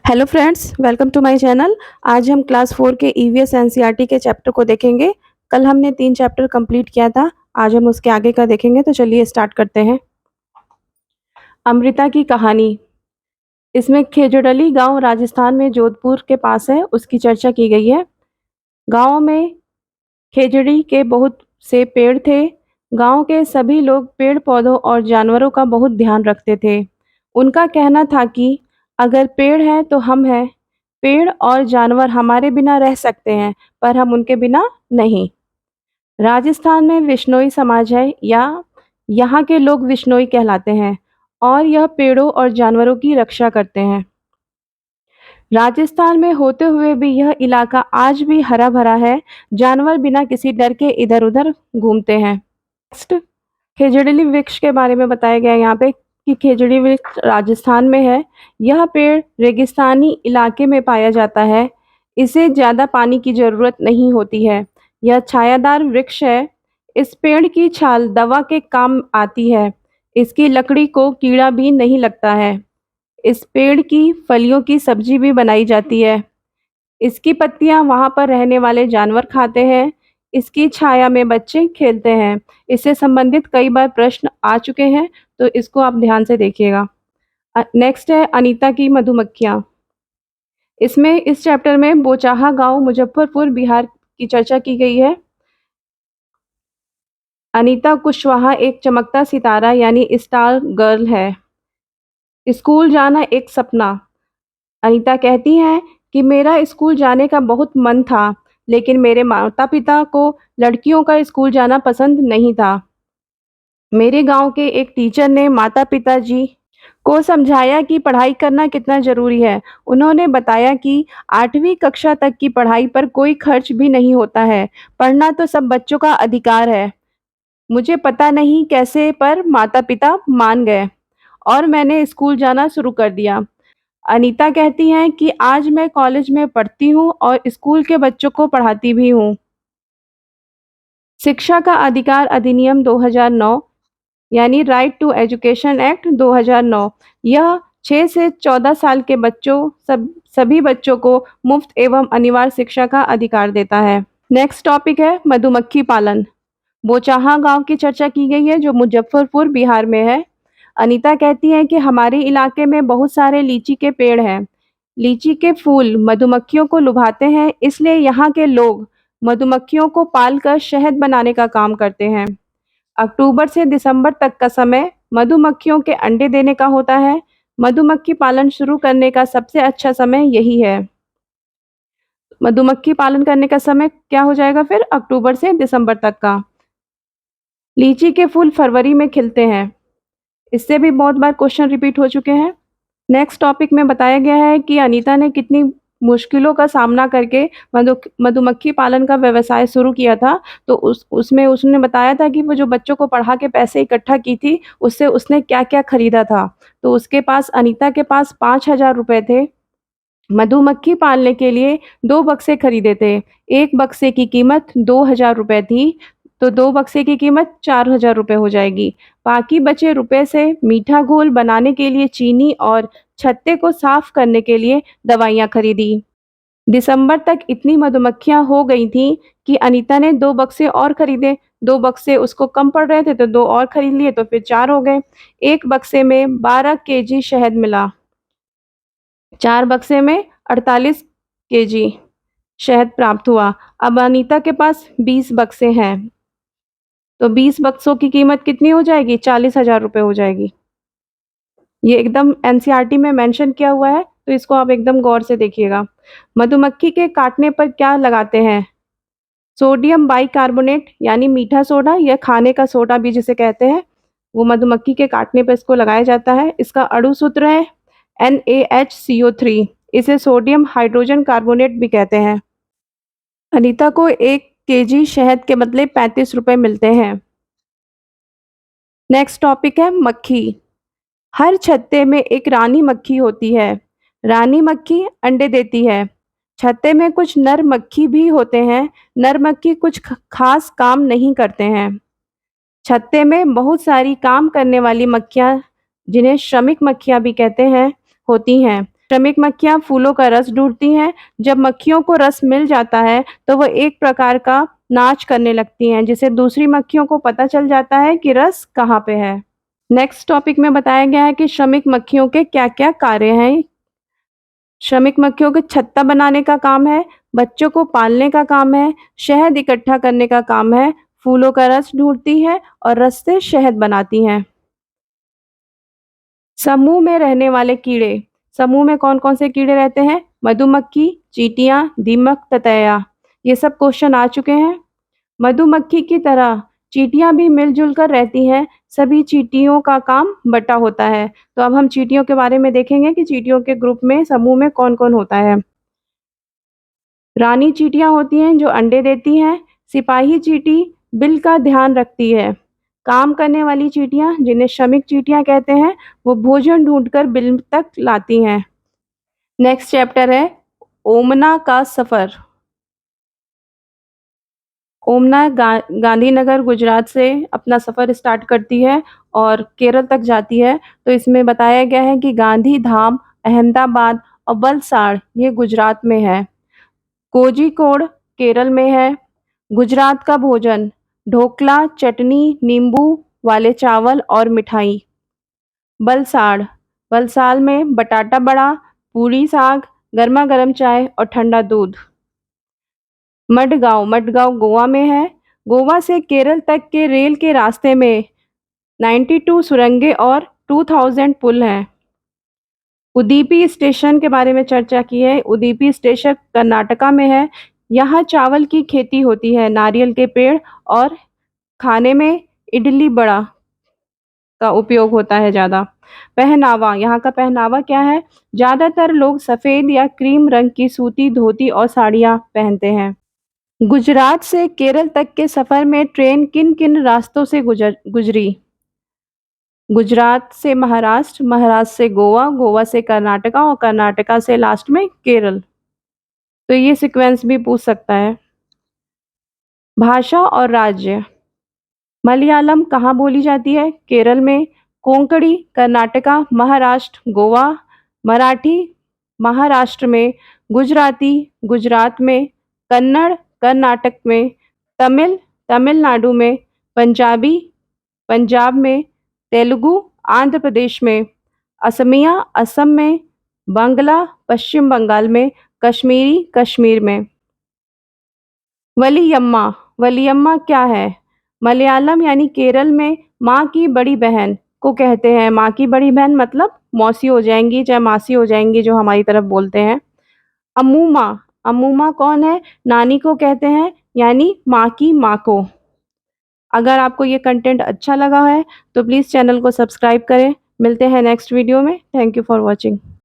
Hello friends, welcome to my channel. आज हम class 4 के ईवीएस एनसीईआरटी के चैप्टर को देखेंगे। कल हमने 3 चैप्टर कंप्लीट किया था। आज हम उसके आगे का देखेंगे, तो चलिए स्टार्ट करते हैं। अमृता की कहानी। इसमें खेजड़ली गांव राजस्थान में जोधपुर के पास है, उसकी चर्चा की गई है। गांव में खेजड़ी के बहुत से पेड़ थे। गांव के सभी लोग पेड़ पौधों और जानवरों का बहुत ध्यान रखते थे। उनका कहना था कि अगर पेड़ है तो हम हैं। पेड़ और जानवर हमारे बिना रह सकते हैं, पर हम उनके बिना नहीं। राजस्थान में विश्नोई समाज है, या यहाँ के लोग विश्नोई कहलाते हैं, और यह पेड़ों और जानवरों की रक्षा करते हैं। राजस्थान में होते हुए भी यह इलाका आज भी हरा भरा है। जानवर बिना किसी डर के इधर उधर घूमते हैं। नेक्स्ट, खेजड़ीली वृक्ष के बारे में बताया गया है यहाँ पे कि खेजड़ी वृक्ष राजस्थान में है। यह पेड़ रेगिस्तानी इलाके में पाया जाता है। इसे ज़्यादा पानी की ज़रूरत नहीं होती है। यह छायादार वृक्ष है। इस पेड़ की छाल दवा के काम आती है। इसकी लकड़ी को कीड़ा भी नहीं लगता है। इस पेड़ की फलियों की सब्जी भी बनाई जाती है। इसकी पत्तियां वहां पर रहने वाले जानवर खाते हैं। इसकी छाया में बच्चे खेलते हैं। इससे संबंधित कई बार प्रश्न आ चुके हैं, तो इसको आप ध्यान से देखिएगा। नेक्स्ट है अनीता की मधुमक्खियाँ। इसमें इस चैप्टर में बोचाहा गांव मुजफ्फरपुर बिहार की चर्चा की गई है। अनीता कुशवाहा एक चमकता सितारा यानी स्टार गर्ल है। स्कूल जाना एक सपना। अनीता कहती हैं कि मेरा स्कूल जाने का बहुत मन था, लेकिन मेरे माता पिता को लड़कियों का स्कूल जाना पसंद नहीं था। मेरे गांव के एक टीचर ने माता पिता जी को समझाया कि पढ़ाई करना कितना ज़रूरी है। उन्होंने बताया कि 8वीं कक्षा तक की पढ़ाई पर कोई खर्च भी नहीं होता है। पढ़ना तो सब बच्चों का अधिकार है। मुझे पता नहीं कैसे, पर माता पिता मान गए और मैंने स्कूल जाना शुरू कर दिया। अनीता कहती हैं कि आज मैं कॉलेज में पढ़ती हूँ और स्कूल के बच्चों को पढ़ाती भी हूँ। शिक्षा का अधिकार अधिनियम 2009 यानी राइट टू एजुकेशन एक्ट 2009, यह 6 से 14 साल के बच्चों सभी बच्चों को मुफ्त एवं अनिवार्य शिक्षा का अधिकार देता है। नेक्स्ट टॉपिक है मधुमक्खी पालन। बोचाहा गांव की चर्चा की गई है, जो मुजफ्फरपुर बिहार में है। अनीता कहती हैं कि हमारे इलाके में बहुत सारे लीची के पेड़ हैं। लीची के फूल मधुमक्खियों को लुभाते हैं, इसलिए यहाँ के लोग मधुमक्खियों को पालकर शहद बनाने का काम करते हैं। अक्टूबर से दिसंबर तक का समय मधुमक्खियों के अंडे देने का होता है। मधुमक्खी पालन शुरू करने का सबसे अच्छा समय यही है। मधुमक्खी पालन करने का समय क्या हो जाएगा फिर? अक्टूबर से दिसंबर तक का। लीची के फूल फरवरी में खिलते हैं। इससे भी बहुत बार क्वेश्चन रिपीट हो चुके हैं। नेक्स्ट टॉपिक में बताया गया है कि अनीता ने कितनी मुश्किलों का सामना करके मधुमक्खी पालन का व्यवसाय शुरू किया था। तो उसमें उसने बताया था कि वो जो बच्चों को पढ़ा के पैसे इकट्ठा की थी, उससे उसने क्या-क्या खरीदा था। तो उसके पास, अनीता के पास 5,000 रुपए थे। मधुमक्खी पालने के लिए 2 बक्से खरीदे थे। एक बक्से की कीमत 2,000 रुपए थी, तो 2 बक्से की कीमत 4,000 रुपए हो जाएगी। बाकी बचे रुपए से मीठा घोल बनाने के लिए चीनी और छत्ते को साफ करने के लिए दवाइयाँ खरीदी। दिसंबर तक इतनी मधुमक्खियाँ हो गई थीं कि अनीता ने 2 बक्से और खरीदे। 2 बक्से उसको कम पड़ रहे थे, तो 2 और खरीद लिए, तो फिर 4 हो गए। 1 बक्से में 12 केजी शहद मिला। 4 बक्से में 48 केजी शहद प्राप्त हुआ। अब अनीता के पास 20 बक्से हैं, तो 20 बक्सों की कीमत कितनी हो जाएगी? 40,000 रुपए हो जाएगी। ये एकदम एनसीईआरटी में मेंशन किया हुआ है, तो इसको आप एकदम गौर से देखिएगा। मधुमक्खी के काटने पर क्या लगाते हैं? सोडियम बाइकार्बोनेट यानी मीठा सोडा, या खाने का सोडा भी जिसे कहते हैं, वो मधुमक्खी के काटने पर इसको लगाया जाता है। इसका अणु सूत्र है NaHCO3। इसे सोडियम हाइड्रोजन कार्बोनेट भी कहते हैं। अनीता को 1 केजी शहद के बदले 35 रुपए मिलते हैं। नेक्स्ट टॉपिक है मक्खी। हर छत्ते में एक रानी मक्खी होती है। रानी मक्खी अंडे देती है। छत्ते में कुछ नर मक्खी भी होते हैं। नर मक्खी कुछ खास काम नहीं करते हैं। छत्ते में बहुत सारी काम करने वाली मक्खियाँ, जिन्हें श्रमिक मक्खियाँ भी कहते हैं, होती हैं। श्रमिक मक्खियाँ फूलों का रस ढूँढती हैं। जब मक्खियों को रस मिल जाता है, तो वह एक प्रकार का नाच करने लगती हैं, जिससे दूसरी मक्खियों को पता चल जाता है कि रस कहाँ पे है। नेक्स्ट टॉपिक में बताया गया है कि श्रमिक मक्खियों के क्या-क्या कार्य हैं। श्रमिक मक्खियों के छत्ता बनाने का काम है, बच्चों को पालने का काम है, शहद इकट्ठा करने का काम है, फूलों का रस ढूँढती है और रस से शहद बनाती हैं। समूह में रहने वाले कीड़े। समूह में कौन-कौन से कीड़े रहते हैं? मधुमक्खी, चींटियाँ, दीमक, ततैया। ये सब क्वेश्चन आ चुके हैं। मधुमक्खी की तरह चींटियाँ भी मिल-जुल कर रहती हैं। सभी चींटियों का काम बँटा होता है। तो अब हम चींटियों के बारे में देखेंगे कि चींटियों के ग्रुप में, समूह में कौन-कौन होता है। रानी चींटियाँ होती हैं जो अंडे देती हैं। सिपाही चींटी बिल का ध्यान रखती है। काम करने वाली चींटियाँ, जिन्हें श्रमिक चींटियाँ कहते हैं, वो भोजन ढूँढकर बिल तक लाती हैं। नेक्स्ट चैप्टर है ओमना का सफ़र। ओमना गांधीनगर गुजरात से अपना सफ़र स्टार्ट करती है और केरल तक जाती है। तो इसमें बताया गया है कि गांधीधाम, अहमदाबाद और वलसाड़ ये गुजरात में है। कोझिकोड केरल में है। गुजरात का भोजन ढोकला, चटनी, नींबू वाले चावल और मिठाई। वलसाड़ वलसाड़ में बटाटा बड़ा, पूरी साग, गर्मा-गर्म चाय और ठंडा दूध। मडगाँव गोवा में है। गोवा से केरल तक के रेल के रास्ते में 92 सुरंगें और 2000 पुल हैं। उडुपी स्टेशन के बारे में चर्चा की है। उडुपी स्टेशन कर्नाटका में है। यहाँ चावल की खेती होती है, नारियल के पेड़ और खाने में इडली बड़ा का उपयोग होता है ज़्यादा। पहनावा, यहाँ का पहनावा क्या है? ज़्यादातर लोग सफ़ेद या क्रीम रंग की सूती धोती और साड़ियाँ पहनते हैं। गुजरात से केरल तक के सफ़र में ट्रेन किन-किन रास्तों से गुजरी? गुजरात से महाराष्ट्र, महाराष्ट्र से गोवा, गोवा से कर्नाटका और कर्नाटका से लास्ट में केरल। तो ये सीक्वेंस भी पूछ सकता है। भाषा और राज्य। मलयालम कहाँ बोली जाती है? केरल में। कोंकणी कर्नाटका, महाराष्ट्र, गोवा। मराठी महाराष्ट्र में। गुजराती गुजरात में। कन्नड़ कर्नाटक में। तमिल तमिलनाडु में। पंजाबी पंजाब में। तेलुगु आंध्र प्रदेश में। असमिया असम में। बांग्ला पश्चिम बंगाल में। कश्मीरी कश्मीर में। वलियम्मा वलियम्मा क्या है? मलयालम यानी केरल में माँ की बड़ी बहन को कहते हैं। माँ की बड़ी बहन मतलब मौसी हो जाएंगी, चाहे मासी हो जाएंगी, जो हमारी तरफ बोलते हैं। अमूमा अमूमा कौन है? नानी को कहते हैं, यानी माँ की माँ को। अगर आपको ये कंटेंट अच्छा लगा है तो प्लीज़ चैनल को सब्सक्राइब करें। मिलते हैं नेक्स्ट वीडियो में। Thank you for watching.